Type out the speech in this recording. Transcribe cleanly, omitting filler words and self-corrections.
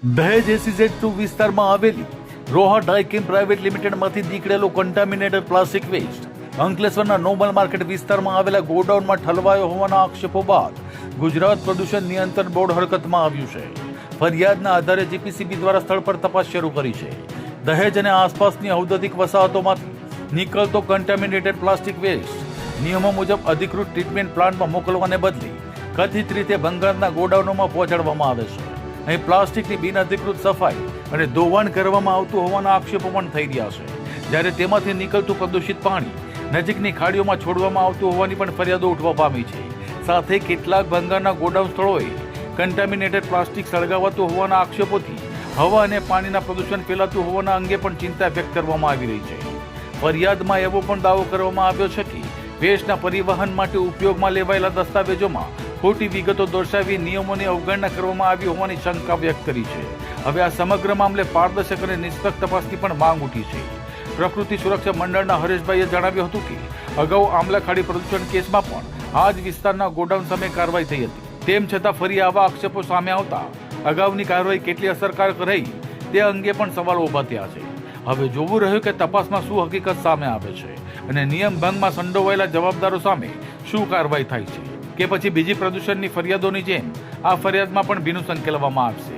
દહેજ SEZ2 વિસ્તારમાં આવેલી રોહા ડાયકેમ પ્રાઇવેટ લિમિટેડમાંથી નીકળેલો કન્ટામિનેટેડ પ્લાસ્ટિક વેસ્ટ અંકલેશ્વરના નોબલ માર્કેટ વિસ્તારમાં આવેલા ગોડાઉનમાં ઠલવાયો હોવાના આક્ષેપો બાદ ગુજરાત પ્રદૂષણ નિયંત્રણ બોર્ડ હરકતમાં આવ્યું છે. ફરિયાદના આધારે GPCB દ્વારા સ્થળ પર તપાસ શરૂ કરી છે. દહેજ અને આસપાસની ઔદ્યોગિક વસાહતોમાંથી નીકળતો કન્ટામિનેટેડ પ્લાસ્ટિક વેસ્ટ નિયમો મુજબ અધિકૃત ટ્રીટમેન્ટ પ્લાન્ટમાં મોકલવાને બદલે કથિત રીતે બંગાળના ગોડાઉનોમાં પહોંચાડવામાં આવે છે. અહીં પ્લાસ્ટિકની બિનઅધિકૃત સફાઈ અને ધોવાણ કરવામાં આવતું હોવાના આક્ષેપો પણ થઈ રહ્યા છે. જ્યારે તેમાંથી નીકળતું પ્રદૂષિત પાણી નજીકની ખાડીઓમાં છોડવામાં આવતું હોવાની પણ ફરિયાદો ઉઠવા પામી છે. સાથે કેટલાક બંગાળના ગોડાઉન સ્થળોએ કન્ટામિનેટેડ પ્લાસ્ટિક સળગાવાતું હોવાના આક્ષેપોથી હવા અને પાણીના પ્રદૂષણ ફેલાતું હોવાના અંગે પણ ચિંતા વ્યક્ત કરવામાં આવી રહી છે. ફરિયાદમાં એવો પણ દાવો કરવામાં આવ્યો છે કે વેસ્ટના પરિવહન માટે ઉપયોગમાં લેવાયેલા દસ્તાવેજોમાં ખોટી વિગતો દર્શાવી નિયમોની અવગણના કરવામાં આવી હોવાની શંકા વ્યક્ત કરી છે. હવે આ સમગ્ર મામલે પારદર્શક અને નિષ્પક્ષ તપાસની પણ માંગ ઉઠી છે. પ્રકૃતિ સુરક્ષા મંડળના હરેશભાઈએ જણાવ્યું હતું કે અગાઉ આમલાખાડી પ્રદૂષણ કેસમાં પણ આ જ વિસ્તારના ગોડાઉન સામે કાર્યવાહી થઈ હતી. તેમ છતાં ફરી આવા આક્ષેપો સામે આવતા અગાઉની કાર્યવાહી કેટલી અસરકારક રહી તે અંગે પણ સવાલો ઉભા થયા છે. હવે જોવું રહ્યું કે તપાસમાં શું હકીકત સામે આવે છે અને નિયમ ભંગમાં સંડોવાયેલા જવાબદારો સામે શું કાર્યવાહી થાય છે કે પછી બીજી પ્રદૂષણની ફરિયાદોની જેમ આ ફરિયાદમાં પણ ભીનું સંકેલવામાં આવશે.